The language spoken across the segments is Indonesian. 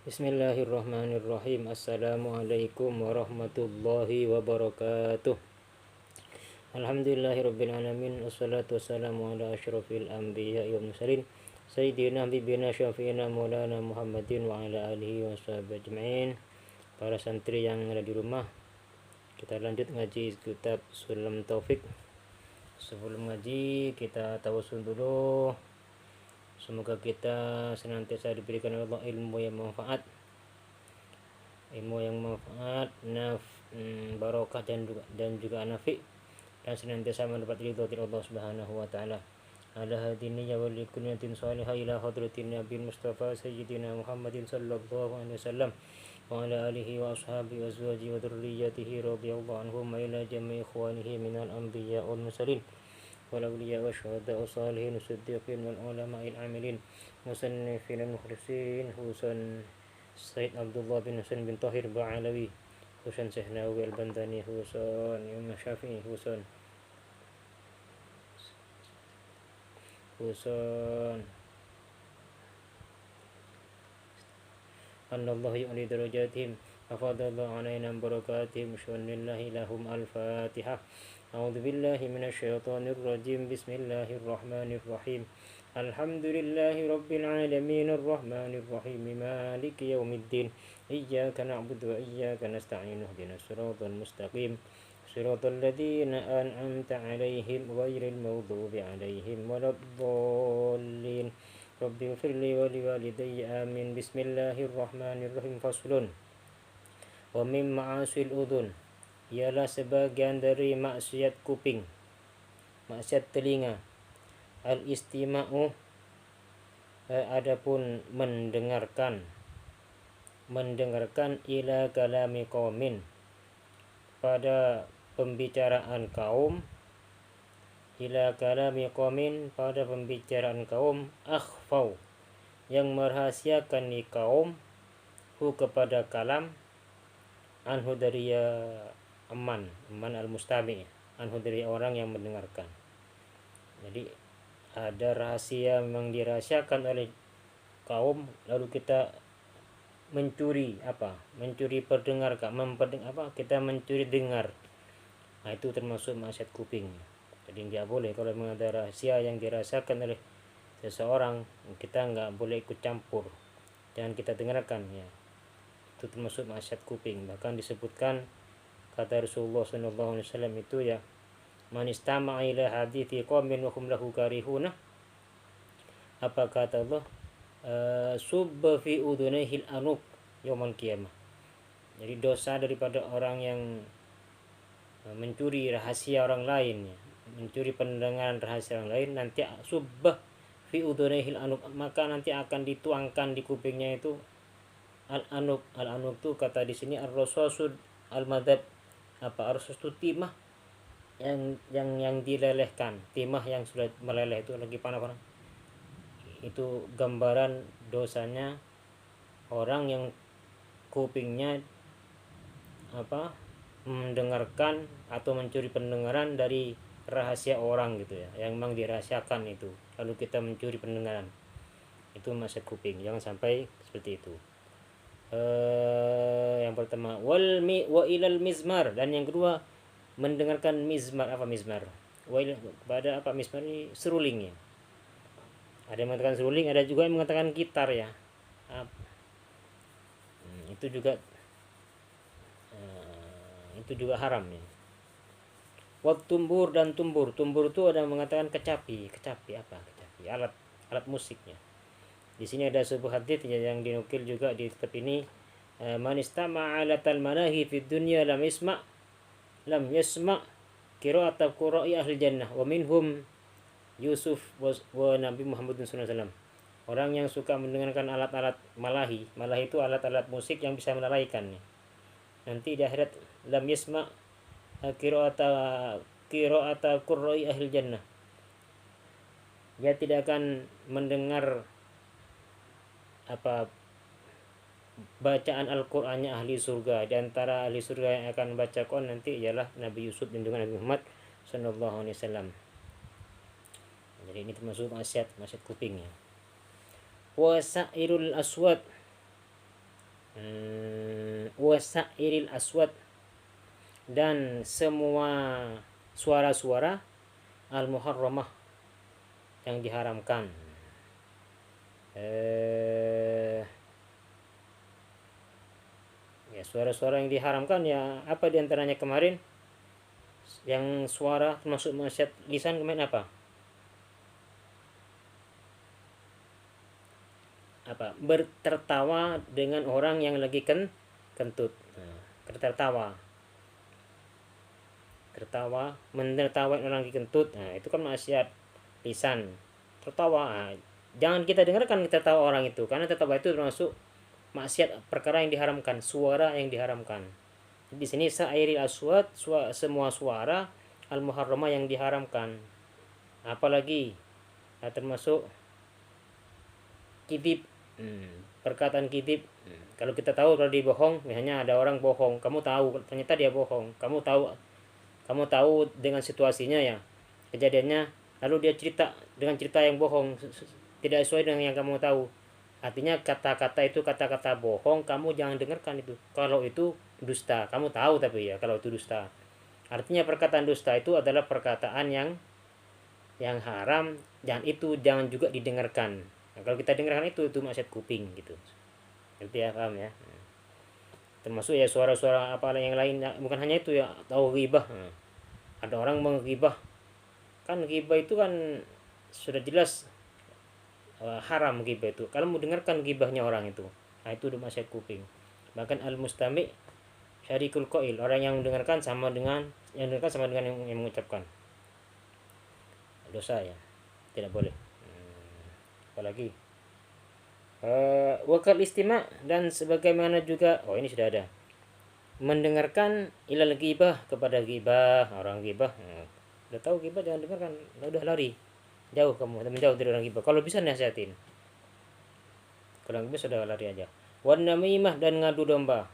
Bismillahirrahmanirrahim. Assalamualaikum warahmatullahi wabarakatuh. Alhamdulillahirabbil alamin. Wassalatu wassalamu ala asyrafil anbiya'i wal mursalin sayyidina habibina syafi'ina maulana Muhammadin wa ala alihi wa sahbihi ajma'in. Para santri yang ada di rumah, kita lanjut ngaji kitab Sulam Taufik. Sebelum ngaji kita tawassul dulu. Semoga kita senantiasa diberikan oleh Allah ilmu yang manfaat, barokah dan juga nafi, dan senantiasa mendapat ridho dari Allah Subhanahu wa taala. Ala hadini ya wali kunyatin salihah ila hadratin Nabi Mustafa Sayyidina Muhammadin sallallahu alaihi wasallam wa ala alihi wa ashabihi wa azwajihi wa dhurriyyatihi radhiyallahu anhum wa ila jami'i ikhwanihi minal anbiya wal mursalin والأولياء والشهداء والصالحين والصديقين والعلماء العاملين مصنفين المخلصين حسن سيد عبد الله بن حسين بن طاهر بعلوي حسن سهناوي البنداني حسن إمام الشافعي حسن أن الله يعلي درجاتهم أفضل الله علينا بركاتهم شأن الله لهم الفاتحة. أعوذ بالله من الشيطان الرجيم. بسم الله الرحمن الرحيم. الحمد لله رب العالمين الرحمن الرحيم مالك يوم الدين إياك نعبد وإياك نستعين اهدنا الصراط المستقيم صراط الذين أنعمت عليهم غير المغضوب عليهم ولا الضالين رب اغفر لي ولوالدي آمين. بسم الله الرحمن الرحيم. فصل. ومن معاصي الأذن, ialah sebagian dari maksiat kuping, maksiat telinga. Al-istima'u, adapun mendengarkan ila kalami qaumin, pada pembicaraan kaum, ila kalami qaumin, pada pembicaraan kaum, akhfau, yang merahasiakan di kaum, hu kepada kalam, anhu dari aman al-mustami', anhu dari orang yang mendengarkan. Jadi ada rahasia memang dirahasiakan oleh kaum, lalu kita mencuri kita mencuri dengar. Nah, itu termasuk maksiat kuping. Jadi nggak boleh kalau memang ada rahasia yang dirasakan oleh seseorang, kita nggak boleh ikut campur, jangan kita dengarkan ya. Itu termasuk maksiat kuping. Bahkan disebutkan, kata Rasulullah sallallahu alaihi wasallam itu ya, man istama'a ila hadithi qaumin wa hum lahu karihuna, apa kata Allah, subba fi udunaihi al-anuk yaumul qiyamah. Jadi dosa daripada orang yang mencuri rahasia orang lain ya, mencuri pendengaran rahasia orang lain, nanti subba fi udunaihi al-anuk, maka nanti akan dituangkan di kupingnya itu al-anuk. Al-anuk itu kata di sini ar-rasasul al-madad, ar-rasus itu timah yang dilelehkan, timah yang sudah meleleh itu lagi panas-panas. Itu gambaran dosanya orang yang kupingnya mendengarkan atau mencuri pendengaran dari rahasia orang gitu ya, yang memang dirahasiakan itu, lalu kita mencuri pendengaran, itu maksiat kuping. Jangan sampai seperti itu. Yang pertama wa ilal mizmar, dan yang kedua mendengarkan mizmar. Apa mizmar? Pada apa mizmar ini? Seruling ya. Ada yang mengatakan seruling, ada juga yang mengatakan gitar ya. Itu juga haram ya. Wat tumbur, dan tumbur itu ada yang mengatakan kecapi alat musiknya. Di sini ada sebuah hadits yang dinukil juga di kitab ini, man istama'a 'alatal manahi fid dunya lam yasma' qira'ata qura'i ahli jannah wa minhum Yusuf wa Nabi Muhammad SAW. Orang yang suka mendengarkan alat-alat malahi itu alat-alat musik yang bisa melalaikan. Nanti di akhirat lam yasma' qira'ata qura'i ahli jannah, dia tidak akan mendengar bacaan Al-Qur'annya ahli surga. Di antara ahli surga yang akan baca Quran nanti ialah Nabi Yusuf dan juga Nabi Muhammad sallallahu alaihi wasallam. Jadi ini termasuk maksiat kuping ya. Wasairul aswad, wasairil aswat, dan semua suara-suara al-muharramah yang diharamkan. Ya, suara-suara yang diharamkan ya apa diantaranya kemarin? Yang suara termasuk maksiat lisan kemarin apa? Bertertawa dengan orang yang lagi kentut. Nah, tertawa menertawain orang lagi kentut. Nah, itu kan maksiat lisan. Tertawa. Nah, jangan kita dengarkan tertawa orang itu, karena tertawa itu termasuk maksiat perkara yang diharamkan, suara yang diharamkan. Di sini sa'iril aswat, semua suara al-muharramah yang diharamkan. Apalagi termasuk kidib, perkataan kidib. Kalau kita tahu kalau dia bohong, misalnya ada orang bohong, kamu tahu ternyata dia bohong, kamu tahu dengan situasinya ya, kejadiannya, lalu dia cerita dengan cerita yang bohong, tidak sesuai dengan yang kamu tahu. Artinya kata-kata itu kata-kata bohong, kamu jangan dengarkan itu. Kalau itu dusta, kamu tahu tapi ya kalau itu dusta. Artinya perkataan dusta itu adalah perkataan yang haram, dan itu jangan juga didengarkan. Nah, kalau kita dengarkan itu maksiat kuping gitu. Ngerti ya, paham ya? Termasuk ya suara-suara apa yang lain, bukan hanya itu ya, tahu ghibah. Ada orang menghibah, kan ghibah itu kan sudah jelas haram ghibah itu. Kalau mau dengarkan ghibahnya orang itu, nah itu udah maksiat kuping. Bahkan al-mustami' syarikul qail, orang yang mendengarkan sama dengan yang mengucapkan. Dosa ya, tidak boleh. Apalagi wakal istima', dan sebagaimana juga, ini sudah ada, mendengarkan ilal ghibah, kepada ghibah, orang ghibah. Udah tahu ghibah jangan dengarkan, udah lari jauh, kamu menjauh dari orang ghibah. Kalau bisa nasihatin, kalau ghibah sudah lari aja. Wan namimah, dan ngadu domba.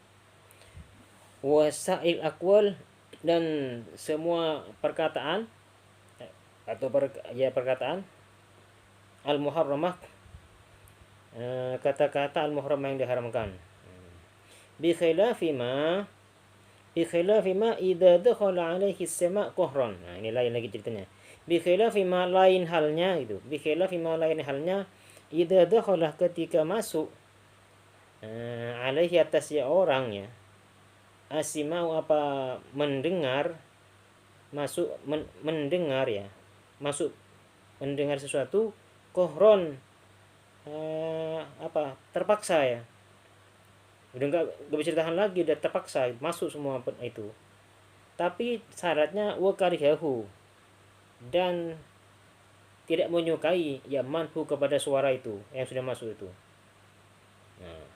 Wasail akwal, dan semua perkataan atau perkataan al-muharramah, kata-kata al-muharramah yang diharamkan. Bi khilafi ma idza dakhala alaihi as-sama' qahran. Nah, ini lain lagi ceritanya. Bi khilafi ma, lain halnya itu. Bi khilafi ma, lain halnya, idza dakhala, ketika masuk, alaihi, atas ya orang ya, asimau, apa mendengar, masuk mendengar ya, masuk mendengar sesuatu, kohron, terpaksa ya, udah nggak bisa tahan lagi, udah terpaksa masuk semua itu. Tapi syaratnya wakarihahu, dan tidak menyukai ya manhu, kepada suara itu yang sudah masuk itu. Nah,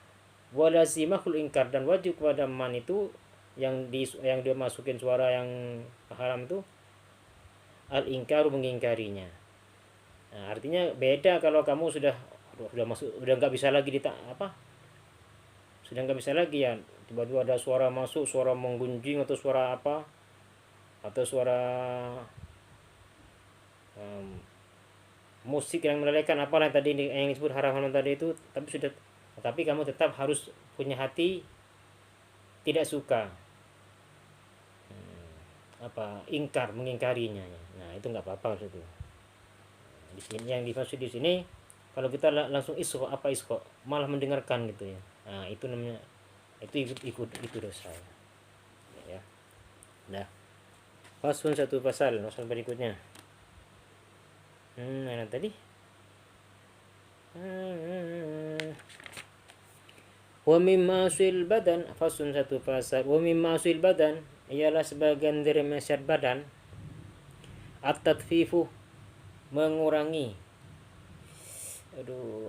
walazimahul ingkar, dan wajib kepada man itu yang dia masukin suara yang haram itu, al ingkaru, mengingkarinya. Nah, artinya beda kalau kamu sudah masuk, udah nggak bisa lagi sudah nggak bisa lagi ya, tiba-tiba ada suara masuk, suara menggunjing atau suara apa, atau suara musik yang melelehkan, apalah tadi yang disebut haram-haram tadi itu, tapi kamu tetap harus punya hati tidak suka, ingkar, mengingkarinya. Nah, itu nggak apa-apa itu. Di sini yang dimaksud di sini, kalau kita langsung isqa, malah mendengarkan gitu ya. Nah, itu namanya, itu dosa ya. Nah, fasun, satu pasal berikutnya. Mana tadi? Wa mimma sul badan, fasun, satu pasal. Wa mimma sul badan, ialah sebagian dari maksiat badan, at-tadfifu, mengurangi.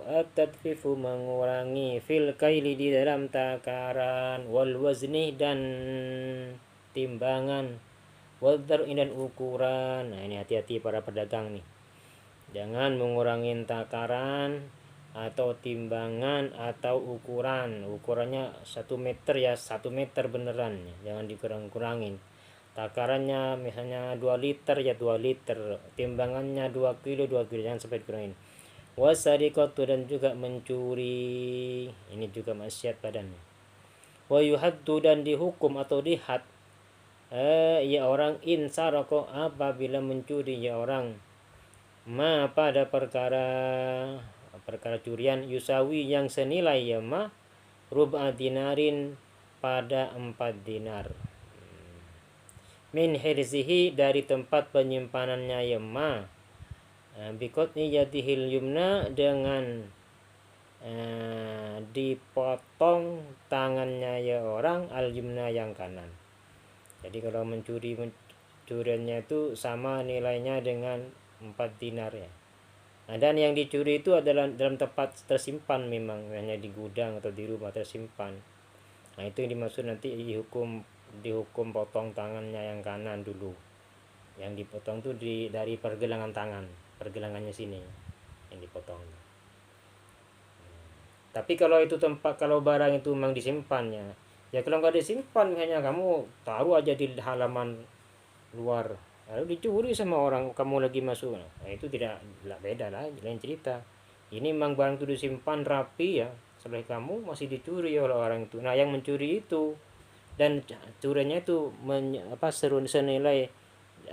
At-tadfifu, mengurangi, fil kaili, di dalam takaran, wal wazni, dan timbangan, wal dar'i, dan ukuran. Nah, ini hati-hati para pedagang nih, jangan mengurangi takaran atau timbangan atau ukurannya 1 meter ya 1 meter beneran ya, jangan dikurang-kurangin. Takarannya misalnya 2 liter ya 2 liter, timbangannya 2 kilo, jangan sampai dikurangin. Wasariqatu, dan juga mencuri, ini juga maksiat badannya. Wa yuhaddu dan dihukum atau dihad ya orang insarako apabila mencuri ya orang pada perkara curian yusawi yang senilai ya rub'a dinarin pada 4 dinar min hirzihi dari tempat penyimpanannya ya bikotni yadihil yumna dengan dipotong tangannya ya orang al yumna yang kanan. Jadi kalau curiannya itu sama nilainya dengan 4 dinar ya. Nah, dan yang dicuri itu adalah dalam tempat tersimpan, memang hanya di gudang atau di rumah tersimpan. Nah, itu yang dimaksud nanti dihukum potong tangannya yang kanan dulu. Yang dipotong tuh dari pergelangan tangan, pergelangannya sini yang dipotong. Tapi kalau itu kalau barang itu memang disimpannya, ya kalau nggak disimpan hanya kamu taruh aja di halaman luar, lalu dicuri sama orang, kamu lagi masuk, nah itu tidak beda lah, lain cerita. Ini memang barang itu disimpan rapi ya, setelah kamu masih dicuri oleh orang itu. Nah yang mencuri itu dan curinya itu senilai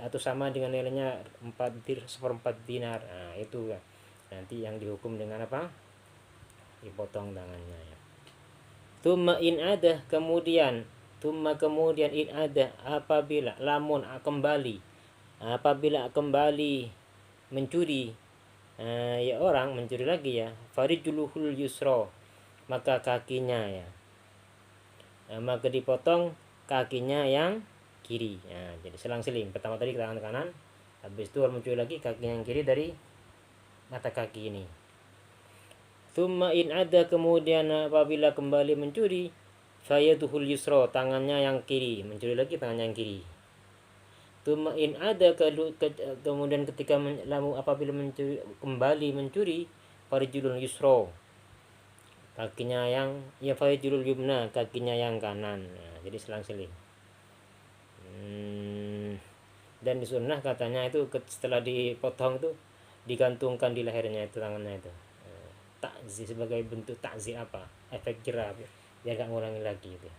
atau sama dengan nilainya 1/4 dinar, nah itu ya nanti yang dihukum dengan apa, dipotong tangannya ya. Tumma in ada kemudian in ada apabila lamun apabila kembali mencuri ya orang mencuri lagi ya farijuluhul yusro maka kakinya ya maka dipotong kakinya yang kiri ya. Jadi selang-seling, pertama tadi tangan kanan, habis itu mencuri lagi kaki yang kiri dari mata kaki ini. Thumma in ada kemudian apabila kembali mencuri fayaduhul yusro tangannya yang kiri, mencuri lagi tangannya yang kiri. Thumma in ada kemudian ketika apabila kembali mencuri farijulul yusro kakinya yang ya farijulul yumna kakinya yang kanan. Nah, jadi selang-seling. Dan di sunnah katanya itu setelah dipotong itu digantungkan di lehernya itu tangannya itu. Takzi sebagai bentuk takzi apa efek jerah biar gak ngulangi lagi itu.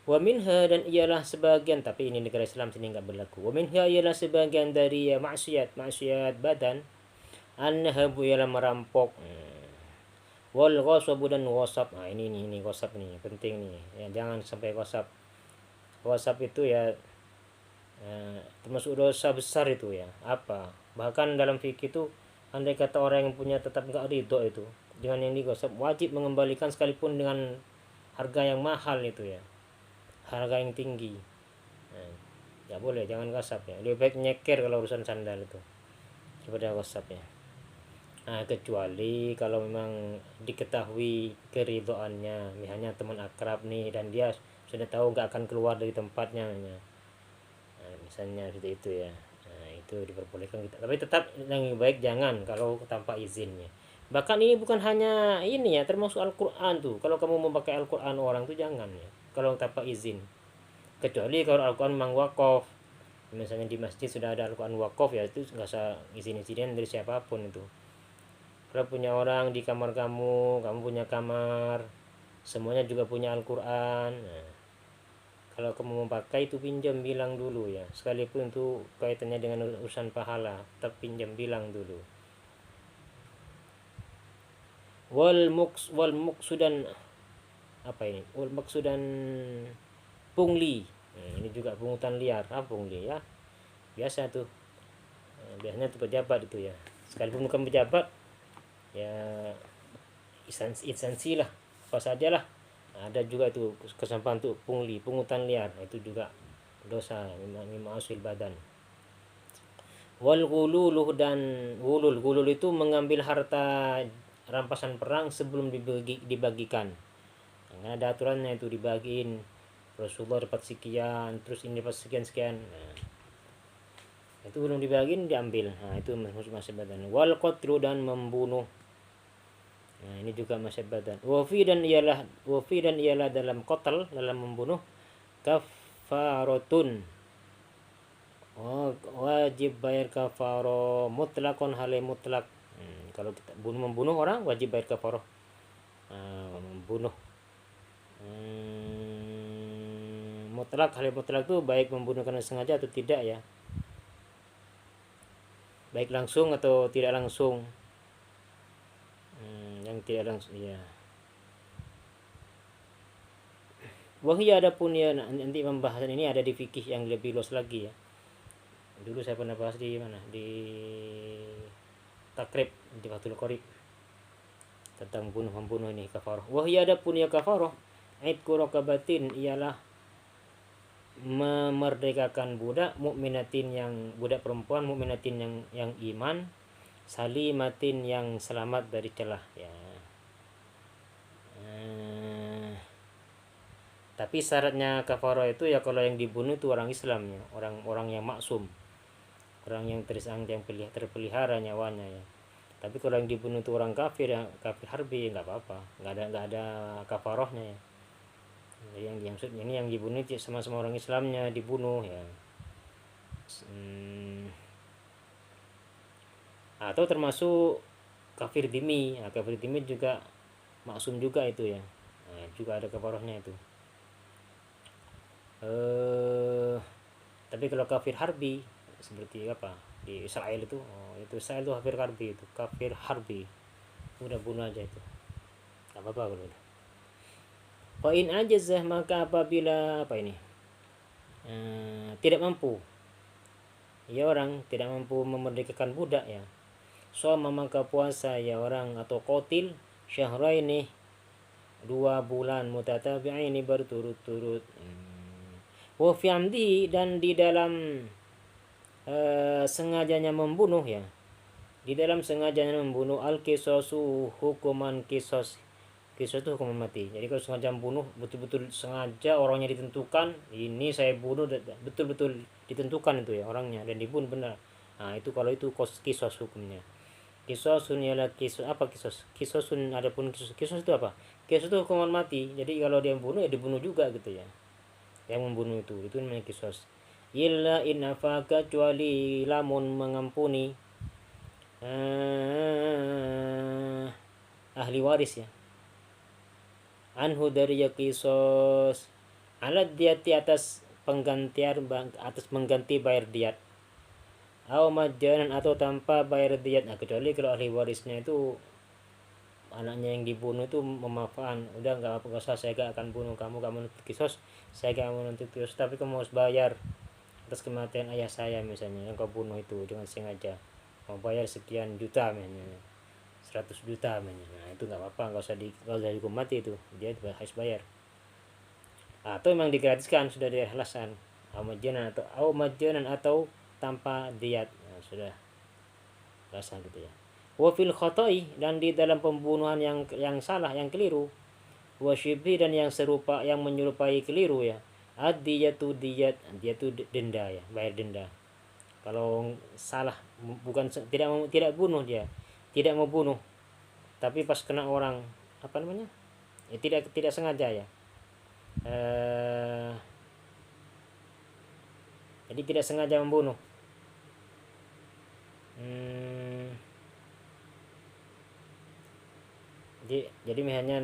Wa minha dan ialah sebagian, tapi ini negara Islam sini nggak berlaku. Wa minha ialah sebagian dari maksiat badan annahabu ialah merampok. Wal ghasabu dan ghasab. Nah ini ghasab nih penting nih ya, jangan sampai ghasab itu ya termasuk dosa besar itu ya. Apa bahkan dalam fikih itu andai kata orang yang punya tetap nggak ridho itu dengan yang digosok, wajib mengembalikan sekalipun dengan harga yang mahal itu ya, harga yang tinggi. Nggak boleh, jangan gosap ya, lebih baik nyeker kalau urusan sandal itu daripada gosap ya. Kecuali kalau memang diketahui keridhoannya, misalnya teman akrab nih dan dia sudah tahu nggak akan keluar dari tempatnya misalnya seperti itu ya. Itu diperbolehkan kita, tapi tetap yang baik jangan kalau tanpa izinnya. Bahkan ini bukan hanya ini ya, termasuk Al-Quran tuh, kalau kamu mau pakai Al-Quran orang tuh jangan ya kalau tanpa izin, kecuali kalau Al-Quran memang wakaf, misalnya di masjid sudah ada Al-Quran wakaf ya, itu nggak usah izin dari siapapun itu. Kalau punya orang di kamar kamu punya kamar semuanya juga punya Al-Quran, kalau kamu mau pakai itu pinjam bilang dulu ya, sekalipun itu kaitannya dengan urusan pahala, tetap pinjam bilang dulu. Wal muksudan apa ini? Wal muksudan pungli. Ini juga pungutan liar. Pungli ya? Biasa tuh. Biasanya tuh pejabat itu ya. Sekalipun bukan pejabat ya instansi lah, apa saja lah. Ada juga itu kesempatan untuk pungutan liar, itu juga dosa mima'asil badan. Wal gululuh dan gulul itu mengambil harta rampasan perang sebelum dibagikan. Karena ada aturannya itu dibagiin, Rasulullah dapat sekian, terus ini dapat sekian. Itu belum dibagiin diambil. Itu masih badan. Wal qatlu dan membunuh. Ini juga masih badan. Wafi dan ialah dalam qatl, dalam membunuh kafaratun. Wajib bayar kafarah mutlakon hale mutlak. Kalau kita membunuh orang wajib bayar kafarah membunuh Mutlak, hal yang mutlak itu baik membunuh karena sengaja atau tidak ya, baik langsung atau tidak langsung. Yang tidak langsung ya. Wahia adapun ya, nanti pembahasan ini ada di fikih yang lebih luas lagi ya. Dulu saya pernah bahas di mana, di takrib, di Fathul Qorib, tentang membunuh ini kafarah. Wahia adapun ya kafarah, aidku rakabatin ialah memerdekakan budak mukminatin, yang budak perempuan mukminatin yang iman, salimatin yang selamat dari celah ya. Tapi syaratnya kafarah itu ya kalau yang dibunuh itu orang Islam ya, orang yang maksum, orang yang terpelihara nyawanya ya. Tapi kalau yang dibunuh itu orang kafir, yang kafir harbi, nggak apa-apa, nggak ada kafarahnya ya. Jadi yang dimaksud ini yang dibunuh sama-sama orang Islamnya dibunuh ya. Atau termasuk kafir dimi, nah, kafir dimi juga maksum juga itu ya. Nah, juga ada kafarahnya itu. Tapi kalau kafir harbi seperti apa di Israel itu, itu Israel itu kafir harbi, udah bunuh aja itu, nggak apa-apa kalau udah. Fa'in ajazah, maka apabila apa ini tidak mampu ya, orang tidak mampu memerdekakan budak ya, soma maka puasa ya orang, atau qatil syahraini 2 bulan mutatabi'aini berturut-turut. Wa fi amdi, dan di dalam sengajanya membunuh ya, di dalam sengajanya membunuh, al kisosu hukuman kisos. Kisos itu hukuman mati. Jadi kalau sengaja membunuh, betul-betul sengaja orangnya ditentukan, ini saya bunuh, betul-betul ditentukan itu ya orangnya dan dibunuh benar. Nah itu kalau itu kisos hukumnya. Kisosun ialah kisos apa, kisosun adapun kisos itu apa? Kisos itu hukuman mati. Jadi kalau dia membunuh ya dibunuh juga gitu ya. Yang membunuh itu namanya kisos. Illa in afa, kecuali lamun mengampuni ahli waris ya, anhu dari ya kisos, alat diati atas penggantian, atas mengganti bayar diat, atau majanan atau tanpa bayar diat. Nah kecuali kalau ahli warisnya itu anaknya yang dibunuh itu memaafkan, udah nggak usah, saya gak akan bunuh kamu nuntut kisos, saya gak mau nuntut kisos, tapi kamu harus bayar atas kematian ayah saya misalnya yang kau bunuh itu dengan sengaja, mau bayar sekian juta misalnya, 100 juta misalnya. Nah itu nggak apa-apa, nggak usah dihukum mati, itu dia harus bayar. Atau memang digratiskan, sudah diikhlaskan, majanan atau tanpa diat, nah, sudah rasa gitu ya. Wa fil khoto'i, dan di dalam pembunuhan yang salah, yang keliru, wa syibhi, dan yang serupa, yang menyerupai keliru ya, ad-diyatu diyat, diyatu denda ya, bayar denda. Kalau salah, bukan tidak bunuh, dia tidak mau bunuh, tapi pas kena orang apa namanya ya, tidak sengaja ya, jadi tidak sengaja membunuh. Jadi misalnya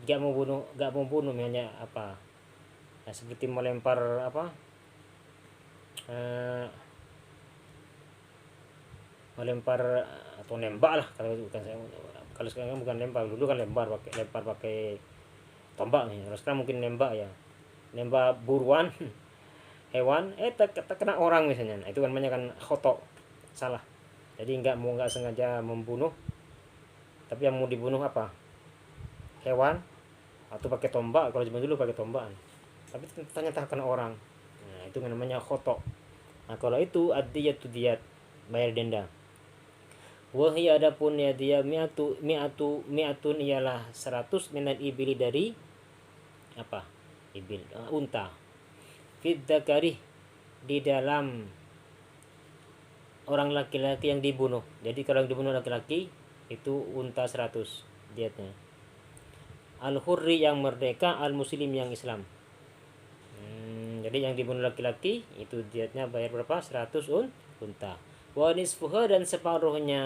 gak mau bunuh misalnya apa, nah, seperti melempar apa, melempar atau nembak lah, kalau bukan saya, kalau sekarang bukan lempar, dulu kan lempar pakai tombak nih, kalau sekarang mungkin nembak ya, nembak buruan hewan kena orang misalnya, nah, itu kan namanya kan khoto, salah. Jadi nggak sengaja membunuh, tapi yang mau dibunuh apa, hewan atau pakai tombak, kalau zaman dulu pakai tombak, tapi ternyata kena orang, nah itu namanya khoto. Nah kalau itu adiyatu diyat, bayar denda. Wahai adapun ya dia mi'atun ialah 100 minat ibili, dari apa, ibil, unta, fit dzakari, di dalam orang laki-laki yang dibunuh. Jadi kalau yang dibunuh laki-laki itu unta 100 diatnya. Al hurri, yang merdeka, al muslim, yang Islam. Jadi yang dibunuh laki-laki itu diatnya bayar berapa, 100 unta. Wa nisfuha, dan separuhnya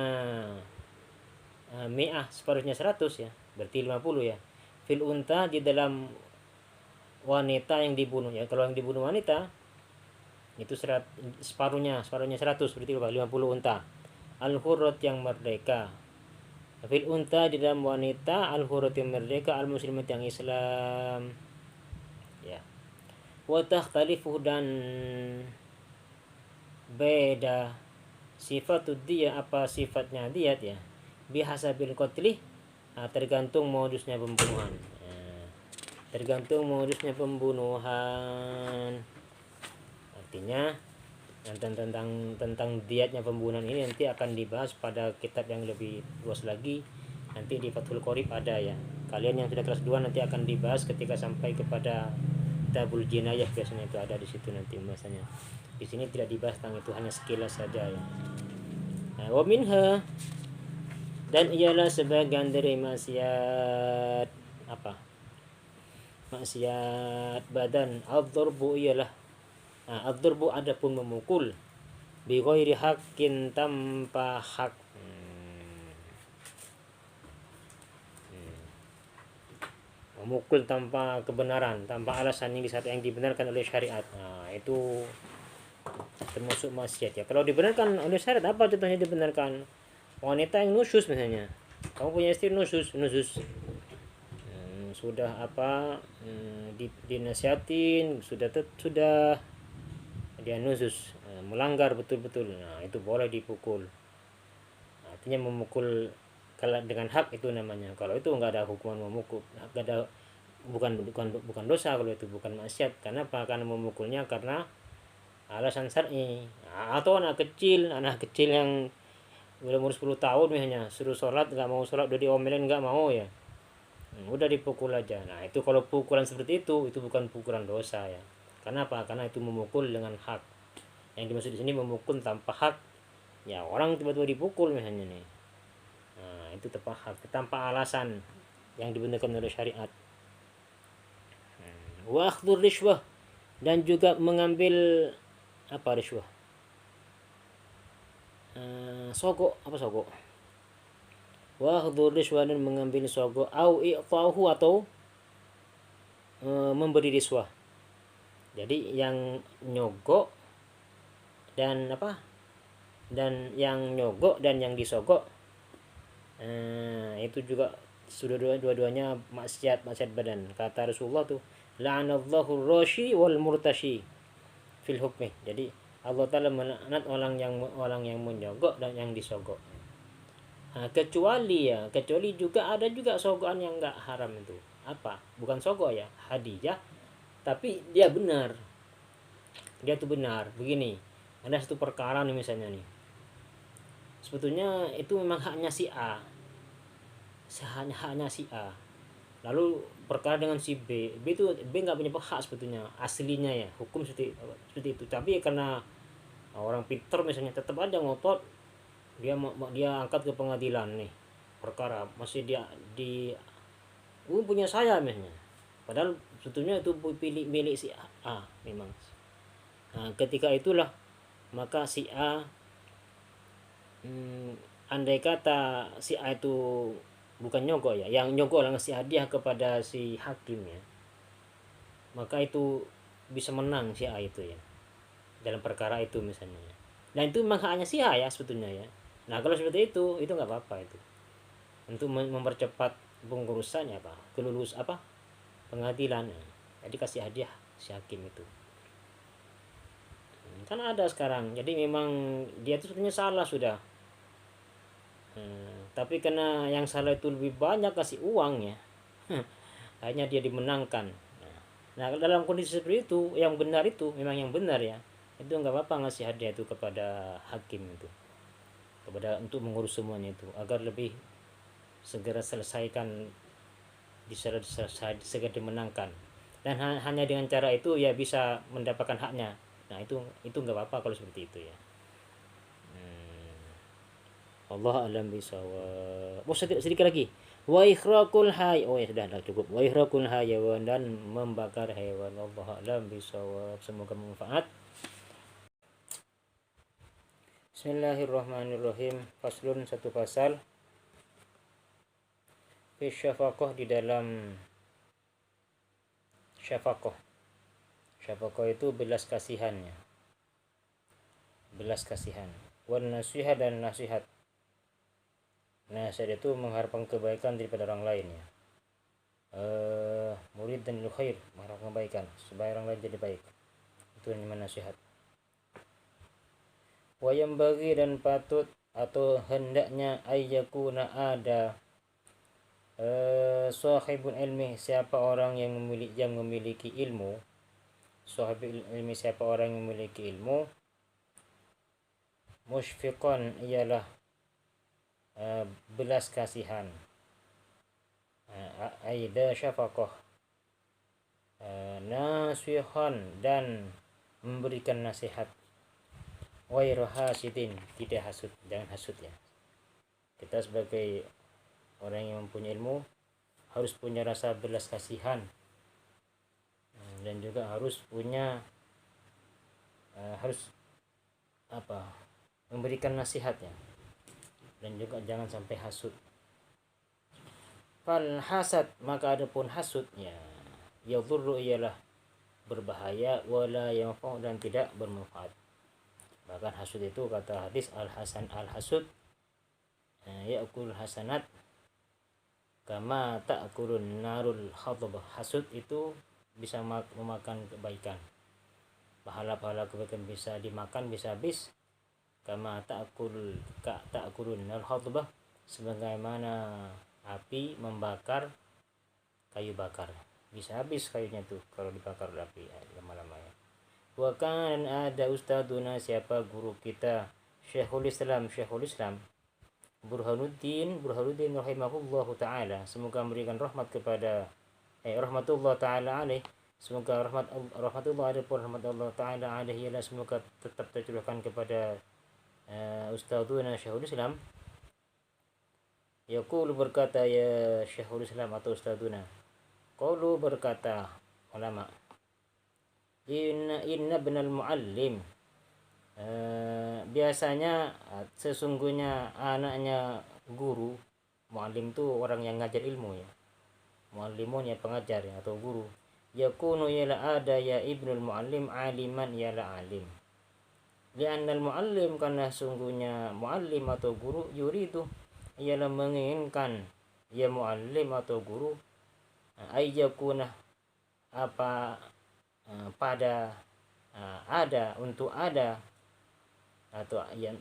mi'ah, separuhnya 100 ya, berarti 50 ya, fil unta, di dalam wanita yang dibunuh ya. Kalau yang dibunuh wanita itu separuhnya 100, berarti 50 unta. Al-hurrat yang merdeka. Fil unta di dalam wanita, al-hurrat yang merdeka, al-muslimat yang Islam. Ya. Wa takhtalifu dan beda sifatud dia, apa sifatnya diat ya. Bihasabil qatli, tergantung modusnya pembunuhan. Tergantung modusnya pembunuhan. Artinya tentang diatnya pembunuhan ini nanti akan dibahas pada kitab yang lebih luas lagi. Nanti di Fathul Qorib ada ya. Kalian yang sudah kelas 2 nanti akan dibahas ketika sampai kepada Kitabul Jinayah, biasanya itu ada di situ nanti bahasanya. Di sini tidak dibahas tentang itu, hanya sekilas saja ya. Nah, wa minha, dan ialah sebagian dari maksiat apa? Maksiat badan. Ad-darbu ialah ad-darbu adapun memukul bi ghairi haqqin tanpa hak. Memukul tanpa kebenaran, tanpa alasan yang dibenarkan oleh syariat. Nah, itu termasuk maksiat ya. Kalau dibenarkan oleh syariat, apa contohnya dibenarkan? Wanita yang nusyus misalnya. Kamu punya istri nusyus. Sudah dinasihatin, sudah dia nusyus, melanggar betul-betul. Nah, itu boleh dipukul. Artinya memukul kalau dengan hak itu namanya. Kalau itu nggak ada hukuman memukul, nggak ada, bukan dosa kalau itu, bukan maksiat. Karena apa? Karena memukulnya karena alasan syar'i. Atau anak kecil yang udah umur 10 tahun misalnya, suruh sholat nggak mau sholat, udah diomelin nggak mau ya, udah dipukul aja. Nah, itu kalau pukulan seperti itu bukan pukulan dosa ya. Karena apa? Karena itu memukul dengan hak. Yang dimaksud di sini memukul tanpa hak ya, orang tiba-tiba dipukul misalnya nih. Nah, itu tanpa alasan yang dibenarkan oleh syariat. Wa akhdhur rishwah, dan juga mengambil apa rishwah? Sogok, apa sogok? Wa akhdhur rishwah, dan mengambil sogok, au i'tahu, atau memberi riswah. Jadi yang nyogok dan apa? Dan yang nyogok dan yang disogok, itu juga sudah dua-duanya maksiat badan. Kata Rasulullah tuh, la'anallahu rashi wal murtashi fil hukmi. Jadi Allah Ta'ala melaknat orang yang menyogok dan yang disogok. Kecuali juga ada juga sogokan yang enggak haram itu. Apa? Bukan sogok ya, hadiah, tapi dia benar. Dia tuh benar. Begini, ada satu perkara nih misalnya nih. Sebetulnya itu memang haknya si A. Haknya si A. Lalu perkara dengan si B nggak punya hak sebetulnya aslinya ya, hukum seperti itu. Tapi karena orang pinter misalnya tetap aja ngotot, dia angkat ke pengadilan nih, perkara masih dia punya saya misalnya, padahal sebetulnya itu milik si A memang. Nah, ketika itulah maka si A, andai kata si A itu bukan nyogok ya, yang nyogok lah ngasih hadiah kepada si hakim ya, maka itu bisa menang si A itu ya dalam perkara itu misalnya. Dan itu memang haknya si A ya sebetulnya ya. Nah, kalau seperti itu nggak apa-apa itu, untuk mempercepat pengurusannya pengadilan. Jadi kasih hadiah si hakim itu. Kan ada sekarang, jadi memang dia itu sebetulnya salah sudah. Tapi karena yang salah itu lebih banyak kasih uang ya, akhirnya dia dimenangkan. Nah, dalam kondisi seperti itu, yang benar itu memang yang benar ya, itu nggak apa-apa ngasih hadiah itu kepada hakim itu, untuk mengurus semuanya itu agar lebih segera selesaikan, segera dimenangkan. Dan hanya dengan cara itu ya bisa mendapatkan haknya. Nah, itu nggak apa-apa kalau seperti itu ya. Allah alam bisawab. Sedikit lagi. Wa ikhraqul hay. Oh ya sudah cukup. Wa ikhraqul hayawan, dan membakar hewan. Allah alam bisawab. Semoga bermanfaat. Bismillahirrahmanirrahim. Faslun, satu pasal. Fi syafaqah, di dalam syafaqah. Syafaqah itu belas kasihannya, belas kasihan. Wan nasihat dan nasihat. Nasihat itu mengharapkan kebaikan daripada orang lain ya. Murid dan khair, mengharapkan kebaikan supaya orang lain jadi baik. Itu yang namanya nasihat. Wa yang bagi dan patut atau hendaknya ayyakuna ada sahibul ilmi, siapa orang yang memiliki ilmu. Sahibul ilmi, siapa orang yang memiliki ilmu. Musyfiqan, ialah belas kasihan. Aida syafaqah, nasihan, dan memberikan nasihat. Ghairu hasidin, tidak hasud, jangan hasud ya. Kita sebagai orang yang mempunyai ilmu harus punya rasa belas kasihan, dan juga harus punya harus memberikan nasihatnya, dan juga jangan sampai hasud. Fal hasad, maka adapun hasud ya yadhurru, ialah berbahaya, wala yanfa, dan tidak bermanfaat. Bahkan hasud itu kata hadis al hasud ya'kul hasanat kama ta'kulun narul khatab. Hasud itu bisa memakan kebaikan, pahala-pahala kebaikan bisa dimakan, bisa habis. Kama ta'kulun narul khatab, sebagaimana api membakar kayu bakar, bisa habis kayunya tuh kalau dibakar api lama-lamanya. Wa kan ada ustaduna, siapa guru kita, Syekhul Islam Burhanuddin rahimahullahu taala, semoga memberikan rahmat kepada rahmatullah taala alaih, semoga rahmatullah taala alaih, ialah semoga tetap tercurahkan kepada ustaduna Syekhul Islam. Yaqulu, berkata ya Syekhul Islam atau ustaduna, qalu, berkata ulama, inna benal muallim, biasanya sesungguhnya anaknya guru. Muallim itu orang yang ngajar ilmu ya, muallimun ya pengajar ya, atau guru. Yakunu, ialah ada ya ibnul muallim aliman, ialah alim. Li'annal muallim, karena sungguhnya muallim atau guru, yuridu, ialah menginginkan ya muallim atau guru, ayyakuna, pada ada, untuk ada, atau yang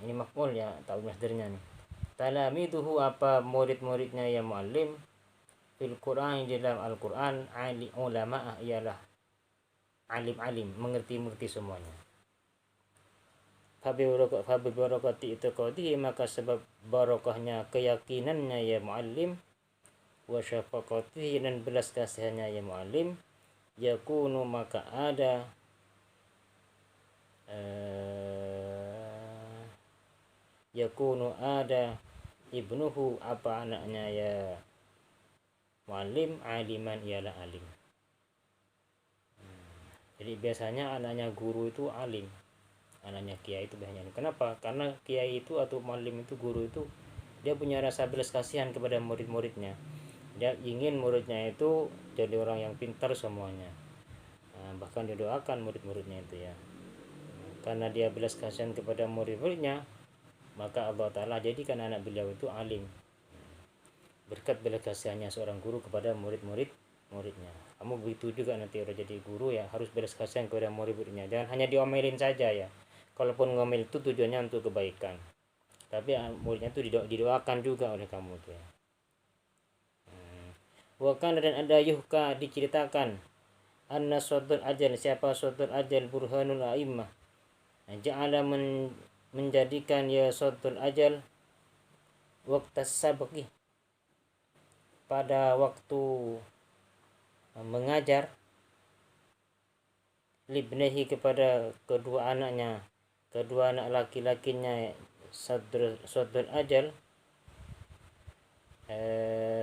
ini maf'ul ya, tahu masdarnya nih. Talamiduhu, murid-muridnya ya muallim, fil Qur'an, di dalam Al-Qur'an, ulama, ialah alim-alim, mengerti semuanya. Fabi barakati itiqadihi, maka sebab barakahnya keyakinannya ya muallim, wa syafaqatihi, dan belas kasihannya ya muallim, yakunu, maka ada ibnuhu, anaknya ya muallim, aliman, ialah alim. Jadi biasanya anaknya guru itu alim, anaknya kiai itu biasanya. Kenapa? Karena kiai itu atau muallim itu, guru itu, dia punya rasa belas kasihan kepada murid-muridnya. Dia ingin muridnya itu jadi orang yang pintar semuanya. Bahkan dia doakan murid-muridnya itu ya. Karena dia belas kasihan kepada murid-muridnya, maka Allah Ta'ala jadikan anak beliau itu alim, berkat belas kasihannya seorang guru kepada muridnya. Kamu begitu juga nanti udah jadi guru ya, harus belas kasihan kepada murid-muridnya. Jangan hanya diomelin saja ya. Kalaupun ngomel itu tujuannya untuk kebaikan, tapi muridnya itu didoakan juga oleh kamu tuh ya. Wakan, dan ada yuhka, diceritakan, anna sodul ajal, siapa sodul ajal, burhanul a'immah, ja'ala menjadikan ya sodul ajal waktu sabqi, pada waktu mengajar, libnehi, kepada kedua anak laki-lakinya sodul ajal,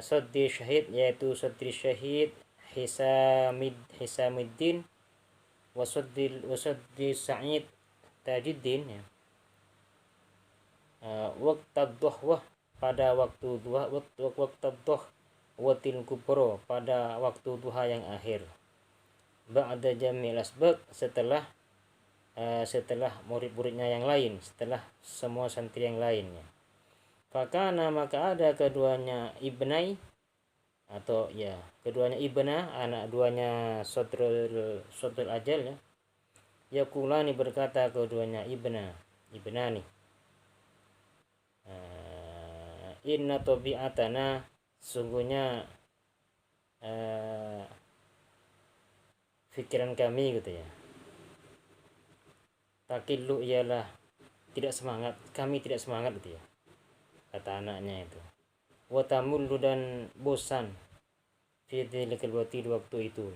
Sodri Syahid, yaitu Sodri Syahid Hisamuddin Wasodri Sa'id Tajuddin ya. Waktu duhwah, pada waktu duha, waktu duh watil kubro, pada waktu duha yang akhir. ba'da jamil asbab, setelah murid-muridnya yang lain, setelah semua santri yang lainnya. Fakana, maka ada keduanya ibnai, atau ya keduanya ibna, anak duanya Sodrul Ajal ya. Yakulani, berkata keduanya ibnani, inna tabi'atana, sungguhnya pikiran kami gitu ya, takillu, ialah tidak semangat, kami tidak semangat gitu ya, kata anaknya itu. Watamullu, dan bosan, fi dzilikal waqti, di waktu itu.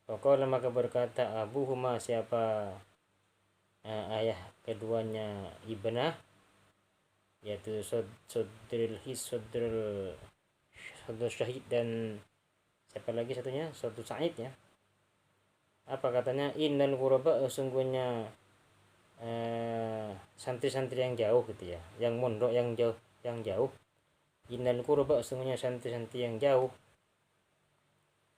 Faqala, maka berkata abuhuma, siapa ayah keduanya ibnah, yaitu Sodrul Syahid, dan siapa lagi satunya, Sodrul Sa'id ya. Apa katanya? Innal ghuraba, sungguhnya santri-santri yang jauh gitu ya, yang mondok yang jauh. Innal ghuraba, sungguhnya santri-santri yang jauh,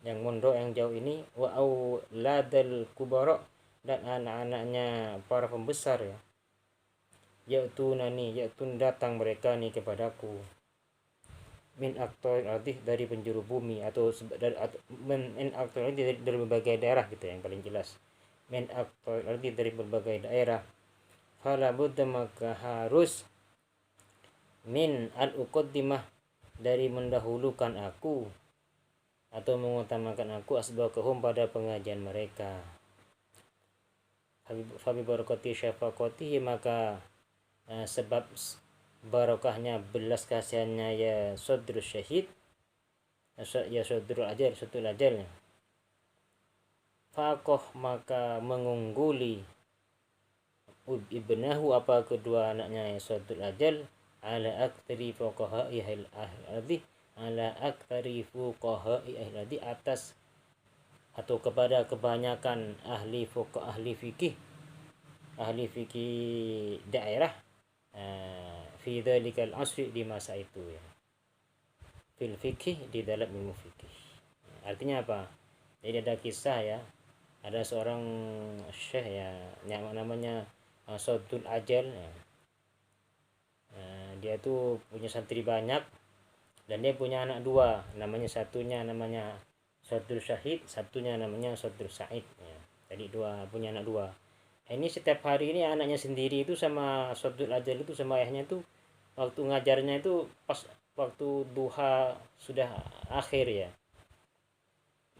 yang mondok yang jauh ini, wa auladal kubara, dan anak-anaknya para pembesar ya, yaitun, datang mereka nih kepadaku, min aktor arti, dari penjuru bumi, atau min aktor arti, dari berbagai daerah gitu yang paling jelas, min aktor arti, dari berbagai daerah. Fala budda, maka harus, min al uqaddimah, dari mendahulukan aku atau mengutamakan aku, asbaqahum, pada pengajian mereka. Fabi barakati syafaqatihi, maka sebab barokahnya belas kasihannya ya Sodrul Syahid, ya Sodrul Ajal, fakoh, madi mengungguli, ibnahu, apa kedua anaknya ya Sodrul Ajal, ala aktari fuqaha'i ahli, ala aktari fuqaha'i ahli, atas atau kepada kebanyakan ahli fikih daerah, fi dzalikal asri, di masa itu ya, fil fikih, di dalam ilmu fikih. Artinya apa? Jadi ada kisah ya, ada seorang syekh ya, yang namanya Sodrul Ajal ya. Dia tuh punya santri banyak, dan dia punya anak dua, satunya namanya Sodrul Syahid, satunya namanya Sodrul Sa'id ya. Jadi punya anak dua. Ini setiap hari ini anaknya sendiri itu sama Sodrul Ajal itu, sama ayahnya itu, waktu ngajarnya itu pas waktu duha sudah akhir ya.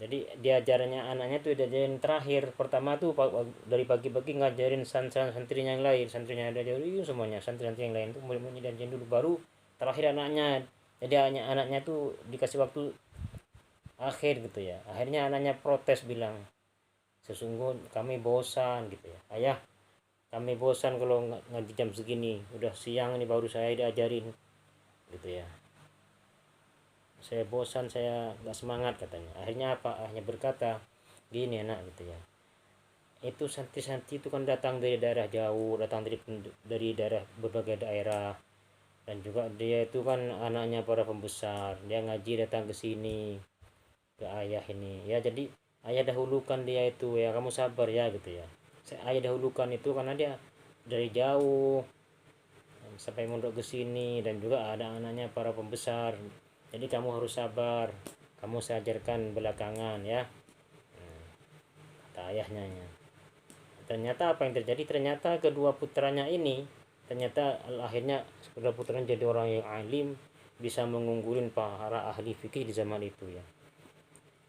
Jadi diajarnya anaknya tuh diajarin terakhir. Pertama tuh dari pagi-pagi ngajarin santrinya yang lain, santrinya ada dari semuanya, santri-santri yang lain tuh murid-muridnya diajarin dulu, baru terakhir anaknya. Jadi anaknya tuh dikasih waktu akhir gitu ya. Akhirnya anaknya protes, bilang, sesungguhnya kami bosan gitu ya, ayah, kami bosan kalau ngaji jam segini, udah siang ini baru saya diajarin gitu ya, saya bosan, saya nggak semangat katanya. Akhirnya apa? Akhirnya berkata gini anak gitu ya, itu santri-santri itu kan datang dari daerah jauh, datang dari daerah, berbagai daerah, dan juga dia itu kan anaknya para pembesar, dia ngaji datang ke sini ke ayah ini ya. Jadi ayah dahulukan dia itu ya, kamu sabar ya gitu ya. Ayah dahulukan itu karena dia dari jauh sampai mondok ke sini, dan juga ada anaknya para pembesar, jadi kamu harus sabar, kamu saya ajarkan belakangan ya, kata ayahnya ya. Ternyata apa yang terjadi? Ternyata kedua putranya ini, ternyata akhirnya kedua putranya jadi orang yang alim, bisa mengunggulin para ahli fikih di zaman itu ya.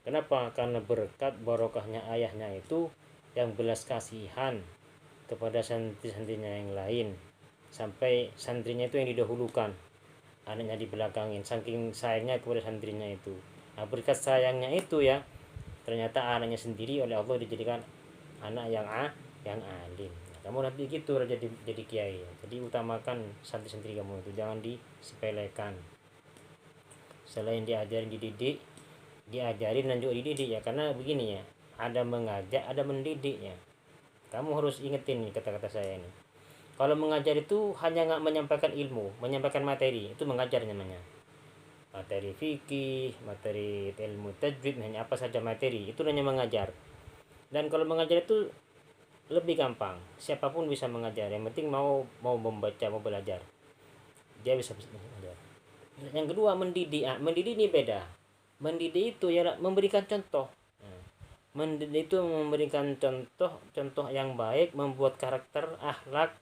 Kenapa? Karena berkat barokahnya ayahnya itu, yang belas kasihan kepada santri-santrinya yang lain, sampai santrinya itu yang didahulukan, anaknya di belakangin, saking sayangnya kepada santrinya itu. Nah, berkat sayangnya itu ya, ternyata anaknya sendiri oleh Allah dijadikan anak yang alim. Nah, kamu nanti gitu jadi kiai ya. Jadi utamakan santri-santri kamu itu, jangan disepelekan. Selain diajarin, diajarin dan juga dididik ya, karena begini ya, ada mengajak, ada mendidik ya. Kamu harus ingetin nih kata-kata saya ini. Kalau mengajar itu hanya nggak menyampaikan ilmu, menyampaikan materi, itu mengajar namanya. materi fikih, materi ilmu tajwid, hanya apa saja materi itu hanya mengajar. Dan kalau mengajar itu lebih gampang, siapapun bisa mengajar, yang penting mau mau membaca, mau belajar, dia bisa mengajar. Yang kedua, mendidik. Mendidik ini beda. Mendidik itu ya memberikan contoh. Mendidik itu memberikan contoh yang baik, membuat karakter akhlak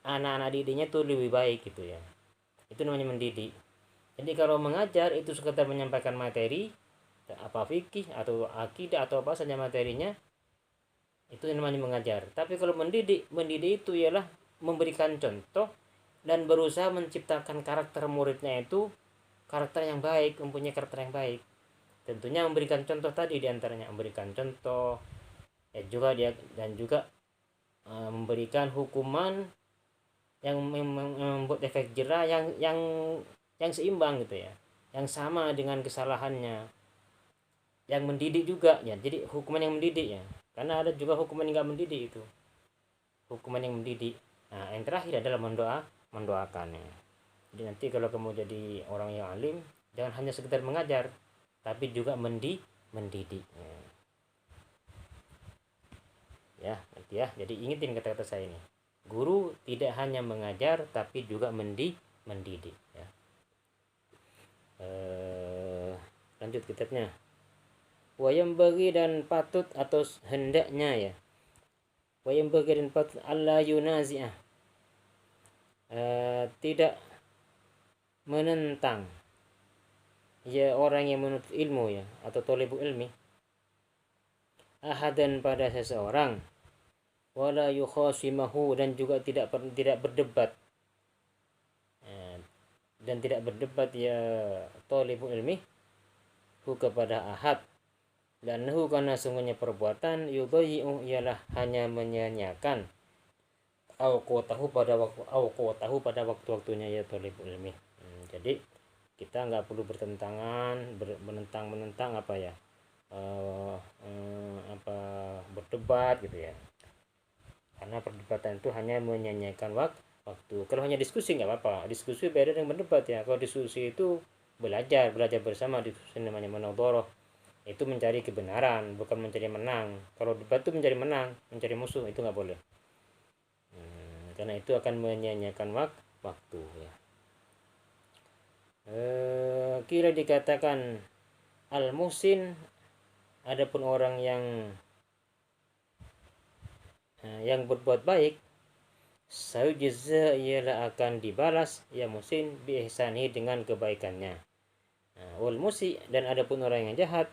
anak-anak didiknya itu lebih baik gitu ya. Itu namanya mendidik. Jadi kalau mengajar itu sekedar menyampaikan materi, apa fikih atau akidah atau apa saja materinya, itu namanya mengajar. Tapi kalau mendidik itu ialah memberikan contoh dan berusaha menciptakan karakter muridnya itu karakter yang baik, mempunyai karakter yang baik. Tentunya memberikan contoh tadi, diantaranya memberikan contoh ya, juga dia dan juga memberikan hukuman yang membuat efek jerah yang seimbang gitu ya, yang sama dengan kesalahannya, yang mendidik juga ya. Jadi hukuman yang mendidik ya, karena ada juga hukuman yang nggak mendidik, itu hukuman yang mendidik. Nah, yang terakhir adalah mendoakannya. Jadi nanti kalau kamu jadi orang yang alim, jangan hanya sekedar mengajar, tapi juga mendidik ya. Nanti ya, jadi ingetin kata-kata saya ini, guru tidak hanya mengajar tapi juga mendidik ya. Lanjut kitabnya. Wayam bagi dan patut atau hendaknya ya, wayam bagi dan patut Allah yunazi'ah, tidak menentang ya orang yang menuntut ilmu ya, atau tolibul ilmi, ahadan pada seseorang, wala yukhasimahu, dan juga tidak berdebat, dan tidak berdebat ya tolibul ilmi hu kepada ahad, dan hu karena sungguhnya perbuatan yudhayi'u ialah hanya menyanyiakan awqatahu pada waktu-waktunya ya tolibul ilmi. Jadi kita nggak perlu menentang apa ya, berdebat gitu ya, karena perdebatan itu hanya menyanyiakan waktu. Kalau hanya diskusi nggak apa-apa, diskusi beda dengan berdebat ya. Kalau diskusi itu belajar bersama, diskusi namanya munadharah, itu mencari kebenaran, bukan mencari menang. Kalau debat itu mencari menang, mencari musuh, itu nggak boleh. Karena itu akan menyanyiakan waktu ya. Kira dikatakan al-muhsin, adapun orang yang berbuat baik, sayujza ialah akan dibalas ya muhsin bi ihsani dengan kebaikannya. Wal musi, dan adapun orang yang jahat,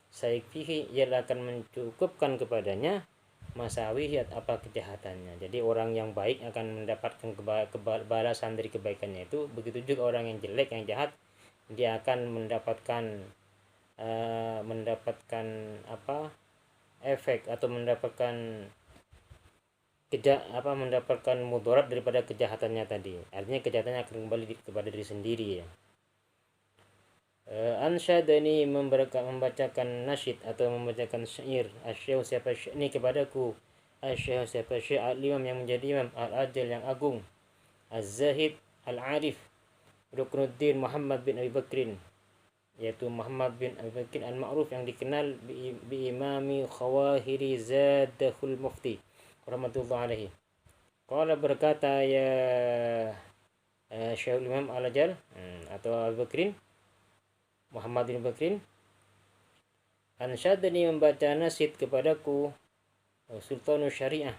sayfihi ialah akan mencukupkan kepadanya masawihi apa kejahatannya. Jadi orang yang baik akan mendapatkan balasan dari kebaikannya itu, begitu juga orang yang jelek, yang jahat, dia akan mendapatkan efek atau mendapatkan mudarat daripada kejahatannya tadi. Artinya kejahatannya akan kembali kepada diri sendiri ya. Ansyadani membacakan nasyid atau membacakan syair, asy'u siapa ini kepadaku, asy'u siapa syekh al-imam yang menjadi imam, al-adil yang agung, az-zahid al-arif, Ruknuddin Muhammad bin Abi Bakrin, yaitu Muhammad bin Abi Bakrin al-Ma'ruf yang dikenal bi imami khawahiri zadahul mufti rahmatullah alaihi. Qala berkata ya Syekh Imam Al-Ajal atau Abu Bakrin, Muhammad bin Bakrin, ansyadani membaca nasyid kepadaku Sultanul Syariah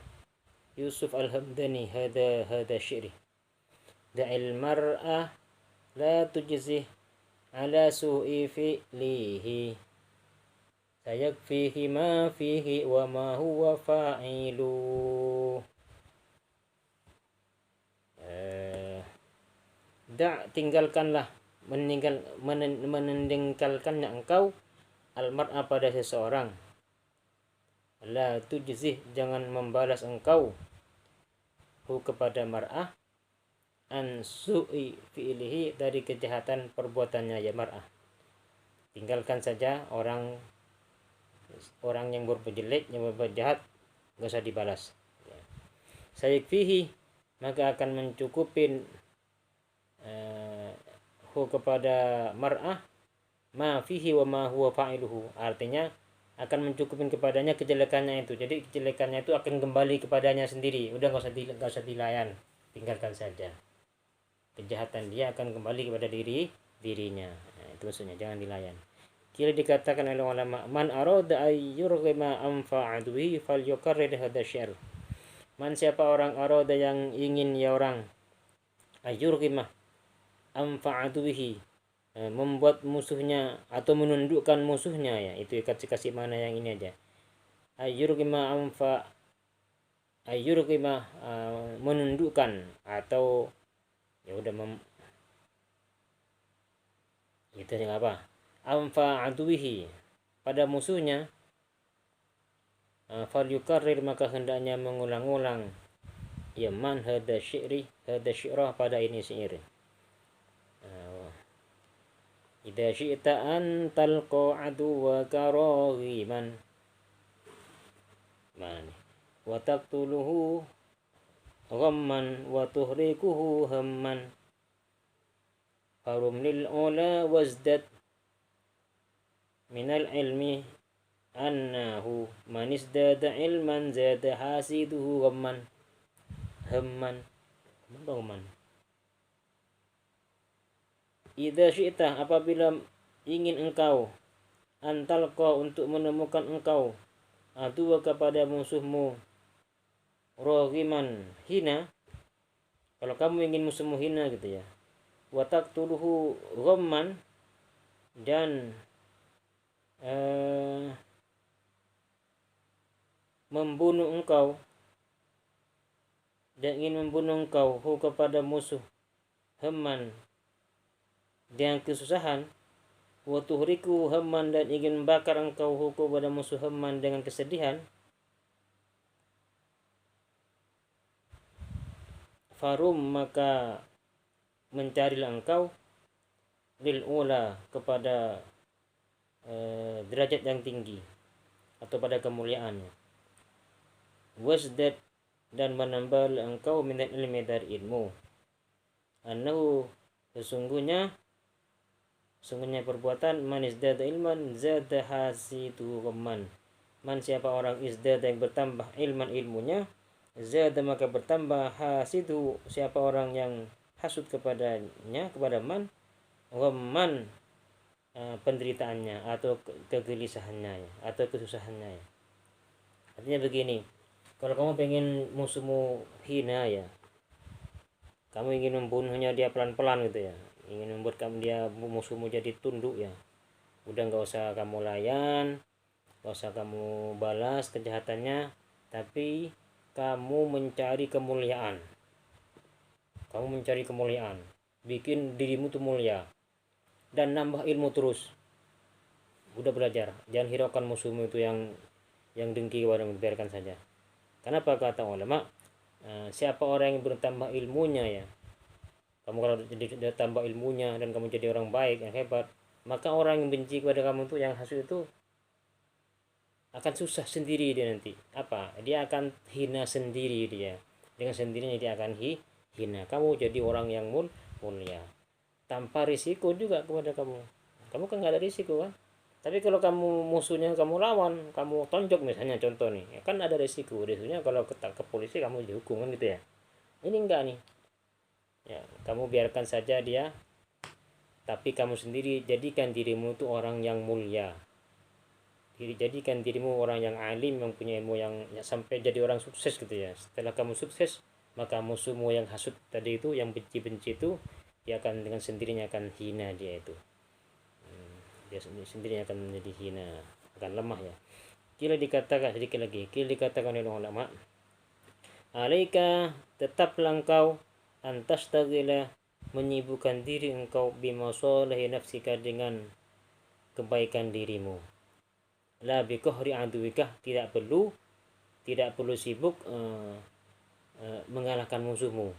Yusuf Al-Hamdani, hada syi'ri, da'il mar'ah la tujzih ala su'i fi'lihi, sayakfihi ma fihi wa ma huwa fa'ilu. Tinggalkanlah, meninggalkannya engkau al-mar'a pada seseorang, la tujzih jangan membalas engkau hu kepada mar'ah, an su'i fi'lihi dari kejahatan perbuatannya ya mar'ah. Tinggalkan saja orang yang berbuat jelek, yang berbuat jahat, gak usah dibalas. Sayakfihi, maka akan mencukupin kepada mar'ah ma fihi wa ma huwa fa'iluhu, artinya akan mencukupin kepadanya kejelekannya itu. Jadi kejelekannya itu akan kembali kepadanya sendiri, udah nggak usah dilayan, tinggalkan saja. Kejahatan dia akan kembali kepada dirinya. Nah, itu maksudnya, jangan dilayan. Kira dikatakan oleh ulama, man arada ayyurghima anfa'aduhi falyukarrir hadha syair. Man, siapa orang arada yang ingin ya orang ayyurghima anfa'aduhi, membuat musuhnya atau menundukkan musuhnya, ya itu kasih mana yang ini aja, ayyurghima menundukkan, atau ya udah itu yang apa, anfa'aduhi, pada musuhnya, falyukarrir, maka hendaknya mengulang-ulang, ya man hada syi'rah, pada ini syair. Idza syi'ta an talqa aduwaka raghiman, mana wa taqtuluhu ghamman wa tuhrikuhu hamman, farum lil ula wazdad minal ilmi annahu man izdada ilman zada hasiduhu ghamman. Hamman, ghamman. Idza syi'ta, apabila ingin engkau, antalqa, untuk menemukan engkau, aduwa, kepada musuhmu, raghiman, hina, kalau kamu ingin musuhmu hina gitu ya, wa taqtuluhu ghamman, dan membunuh engkau, dan ingin membunuh engkau, kepada musuh, hamman, dengan kesusahan, wa tuhriku hamman, dan ingin membakar engkau kepada musuh hamman dengan kesedihan, farum, maka mencarilah engkau, lil ula, kepada derajat yang tinggi atau pada kemuliaannya, wasdad, dan menambah engkau minat ilmi, dari ilmu, annahu, sesungguhnya perbuatan, man izdada ilman zada hasidu ghamman, man, siapa orang izdada yang bertambah ilman, ilmunya, zada, maka bertambah, hasidu, siapa orang yang hasud kepadanya, kepada man, ghamman, penderitaannya atau kegelisahannya, atau kesusahannya. Artinya begini, kalau kamu pengen musuhmu hina ya, kamu ingin membunuhnya dia pelan-pelan gitu ya, ingin membuat dia musuhmu jadi tunduk ya, udah nggak usah kamu layan, nggak usah kamu balas kejahatannya, tapi kamu mencari kemuliaan, bikin dirimu tuh mulia, dan nambah ilmu terus, udah belajar, jangan hiraukan musuhmu itu yang dengki kepadamu, biarkan saja. Kenapa, kata ulama, siapa orang yang bertambah ilmunya ya, kamu kalau jadi tambah ilmunya dan kamu jadi orang baik yang hebat, maka orang yang benci kepada kamu tuh, yang hasud itu, akan susah sendiri dia nanti. Apa? Dia akan hina sendiri dia. Dengan sendirinya dia akan hina. Kamu jadi orang yang mulia. Tanpa risiko juga kepada kamu. Kamu kan nggak ada risiko kan? Tapi kalau kamu musuhnya kamu lawan, kamu tonjok misalnya, contoh nih, ya kan ada risiko. Risikonya kalau ketangkep polisi kamu dihukum kan gitu ya. Ini enggak nih. Ya, kamu biarkan saja dia, tapi kamu sendiri jadikan dirimu itu orang yang mulia. Jadikan dirimu orang yang alim, yang punya ilmu, yang ya, sampai jadi orang sukses gitu ya. Setelah kamu sukses, maka musuhmu yang hasud tadi itu, yang benci-benci itu, dia akan dengan sendirinya akan hina dia itu. Dia sendirinya akan menjadi hina, akan lemah ya. Kira dikatakan sedikit lagi, oleh ulama, alaika, tetaplah engkau, antas tagilah, menyibukkan diri engkau, bimasolahi nafsika, dengan kebaikan dirimu, la bikohri aduwikah, tidak perlu sibuk mengalahkan musuhmu,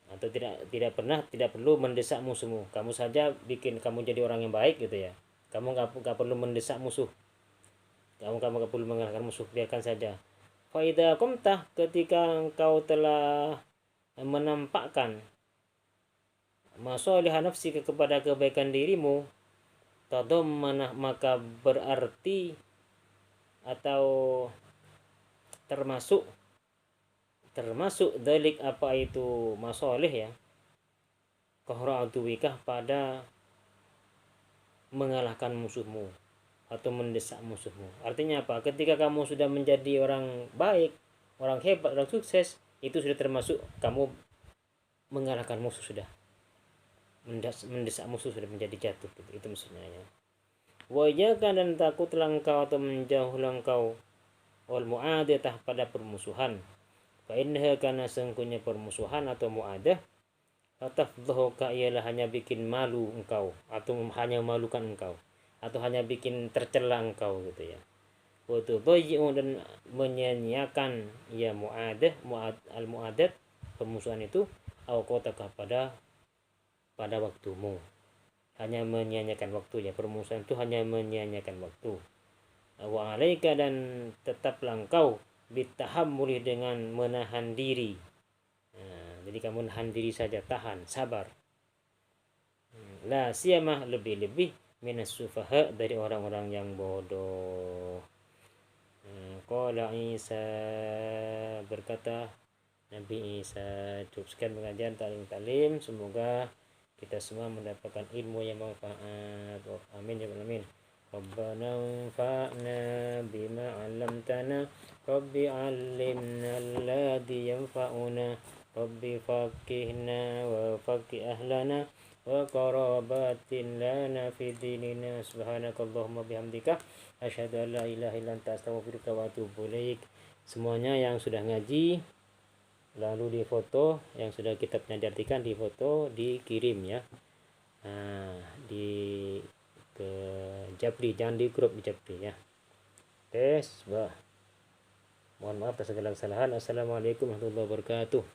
atau tidak perlu mendesak musuhmu. Kamu saja bikin kamu jadi orang yang baik gitu ya, kamu nggak perlu mendesak musuh, kamu nggak perlu mengalahkan musuh, biarkan saja. Faida komtah, ketika engkau telah menampakkan masolih nafsika kepada kebaikan dirimu, tadammanah maka berarti atau termasuk dalik apa itu masolih ya, kahra aduwikah pada mengalahkan musuhmu atau mendesak musuhmu. Artinya apa? Ketika kamu sudah menjadi orang baik, orang hebat, orang sukses, itu sudah termasuk kamu mengalahkan musuh sudah. Mendesak musuh sudah menjadi jatuh gitu. Itu maksudnya ya. Wa iyyaka dan takutlah engkau atau menjauhlah engkau wal mu'adatah pada permusuhan. Fa innaha kana sengkunya permusuhan atau mu'adah fatafdhuka ialah hanya bikin malu engkau atau hanya malukan engkau atau hanya bikin tercela engkau gitu ya. Wa tudayyi'u dan menyanyiakan ya al mu'adat permusuhan itu awqataka pada waktumu. Hanya menyanyiakan waktu ya, permusuhan itu hanya menyanyiakan waktu. Wa alaika dan tetaplah engkau bitahammuli dengan menahan diri. Jadi kamu menahan diri saja, tahan, sabar. La siyamah lebih-lebih minas sufaha dari orang-orang yang bodoh. Qala Isa berkata Nabi Isa. Cukup sekian pengajian talim. Semoga kita semua mendapatkan ilmu yang manfaat. Amin ya rabbal alamin. Rabbana anfa'na bima 'allamtana Rabbi 'allimna alladhi yanfa'una Rabbi faqihna wa faqih ahlana wa qarabatin lana fi dinina subhanakallahumma bihamdika asyhadu an la ilaha illa anta astaghfiruka wa atubu ilaik. Semuanya yang sudah ngaji lalu difoto, yang sudah kitabnya diartikan difoto, dikirim ya. Di ke Japri, jangan di grup di Japri ya. Mohon maaf atas segala kesalahan. Assalamualaikum warahmatullahi wabarakatuh.